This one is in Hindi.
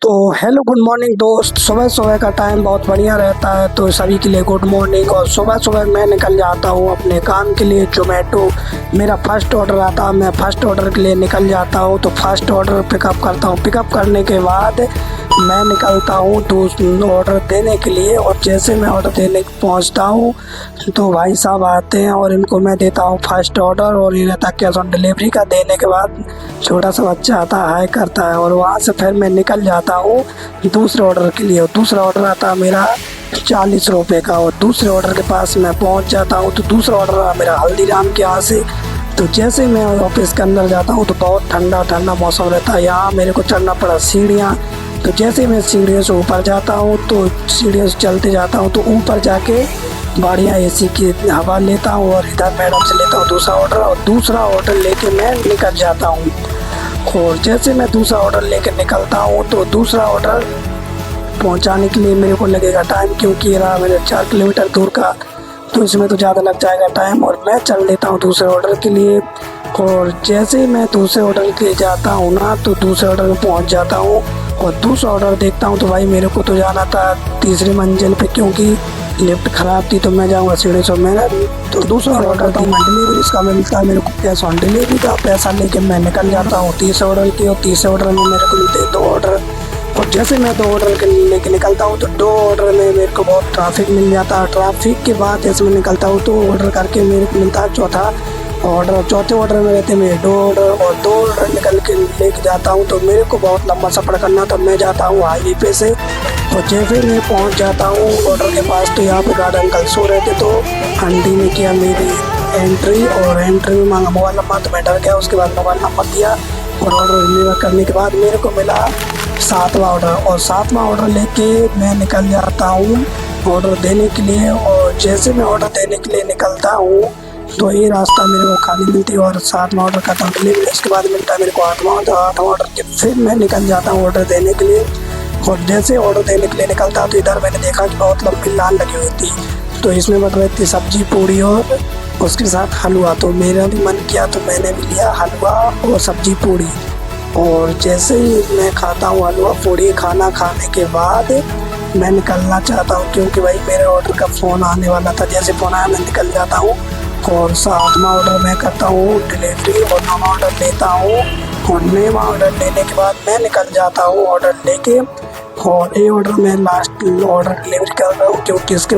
तो हेलो गुड मॉर्निंग दोस्त। सुबह सुबह का टाइम बहुत बढ़िया रहता है, तो सभी के लिए गुड मॉर्निंग। और सुबह सुबह मैं निकल जाता हूँ अपने काम के लिए। जोमेटो मेरा फर्स्ट ऑर्डर आता है, मैं फर्स्ट ऑर्डर के लिए निकल जाता हूँ। तो फर्स्ट ऑर्डर पिकअप करता हूँ। पिकअप करने के बाद मैं निकलता हूँ दूसरा ऑर्डर देने के लिए। और जैसे मैं ऑर्डर देने पहुँचता हूँ तो भाई साहब आते हैं और इनको मैं देता हूँ फर्स्ट ऑर्डर। और ये रहता कैश ऑन डिलीवरी का। देने के बाद छोटा सा बच्चा आता है, हाय करता है, और वहाँ से फिर मैं निकल जाता हूँ दूसरे ऑर्डर के लिए। दूसरा ऑर्डर आता है मेरा 40 रुपये का। और दूसरे ऑर्डर के पास मैं पहुँच जाता हूँ। तो दूसरा ऑर्डर है मेरा हल्दीराम के यहाँ से। तो जैसे मैं ऑफिस के अंदर जाता हूँ तो बहुत ठंडा ठंडा मौसम रहता है। यहाँ मेरे को चढ़ना पड़ा सीढ़ियाँ। तो जैसे मैं सीढ़ियों से ऊपर जाता हूँ तो सीढ़ियों से चलते जाता हूँ तो ऊपर जाके बढ़िया एसी की हवा लेता हूँ। और इधर मैडम से लेता हूँ दूसरा ऑर्डर। और दूसरा ऑर्डर लेके मैं निकल जाता हूँ। और जैसे मैं दूसरा ऑर्डर लेके निकलता हूँ तो दूसरा ऑर्डर पहुँचाने के लिए मेरे को लगेगा टाइम, क्योंकि ये रहा मेरे 4 किलोमीटर दूर का। तो इसमें तो ज़्यादा लग जाएगा टाइम। और मैं चल देता हूँ दूसरे ऑर्डर के लिए। और जैसे ही मैं दूसरे ऑर्डर के लिए जाता हूँ ना तो दूसरे ऑर्डर में पहुँच जाता हूँ। और दूसरा ऑर्डर देखता हूँ तो भाई मेरे को तो जाना था तीसरी मंजिल पे, क्योंकि लिफ्ट ख़राब थी। तो मैं जाऊँगा सीढ़ी से। मैं तो दूसरा ऑर्डर करता हूँ डिलीवरी। इसका मिलता है मेरे को कैश ऑन डिलीवरी का। पैसा लेके मैं निकल जाता हूँ तीसरे ऑर्डर की। और तीसरे ऑर्डर में मेरे को मिलते हैं 2 ऑर्डर। और जैसे मैं 2 ऑर्डर के लेके निकलता हूँ तो 2 ऑर्डर में मेरे को बहुत ट्रैफिक मिल जाता है। ट्रैफिक के बाद जैसे मैं निकलता हूँ तो ऑर्डर करके मेरे को मिलता है चौथा ऑर्डर। चौथे ऑर्डर में रहते हैं मेरे 2 ऑर्डर। और 2 ऑर्डर निकल के लेके जाता हूँ तो मेरे को बहुत लंबा सफ़र करना। तो मैं जाता हूँ हाईवे पे से। और जैसे मैं पहुँच जाता हूँ ऑर्डर के पास तो यहाँ पे गार्ड अंकल सो रहे थे। तो आंटी ने किया मेरी एंट्री। और एंट्री में मांगा मोबाइल नंबर। तो मैं डर गया। उसके बाद मोबाइल नंबर दिया और ऑर्डर डिलीवर करने के बाद मेरे को मिला 7वां ऑर्डर। और 7वां ऑर्डर लेके मैं निकल जाता हूँ ऑर्डर देने के लिए। और जैसे मैं ऑर्डर देने के लिए निकलता हूँ तो ये रास्ता मेरे को खाली मिलती है। और 7वां ऑर्डर करता हूँ डिलीवरी। उसके बाद मिलता है मेरे को 8वां ऑर्डर। 8वां ऑर्डर के फिर मैं निकल जाता हूँ ऑर्डर देने के लिए। और जैसे ऑर्डर देने के लिए निकलता तो इधर मैंने देखा कि बहुत लंबी लाइन लगी हुई थी। तो इसमें बन रही थी सब्जी पूड़ी और उसके साथ हलवा। तो मेरा भी मन किया तो मैंने भी लिया हलवा और सब्जी पूड़ी। और जैसे ही मैं खाता हूँ हलवा पूड़ी, खाना खाने के बाद मैं निकलना चाहता हूँ, क्योंकि भाई मेरे ऑर्डर का फ़ोन आने वाला था। जैसे फ़ोन आया मैं निकल जाता हूँ। और 7वां ऑर्डर मैं करता हूँ डिलीवरी। और 9वां ऑर्डर लेता हूँ। और 9वां ऑर्डर लेने के बाद मैं निकल जाता हूँ ऑर्डर लेके। और ये ऑर्डर मैं लास्ट ऑर्डर डिलीवरी कर रहा हूँ, क्योंकि इसके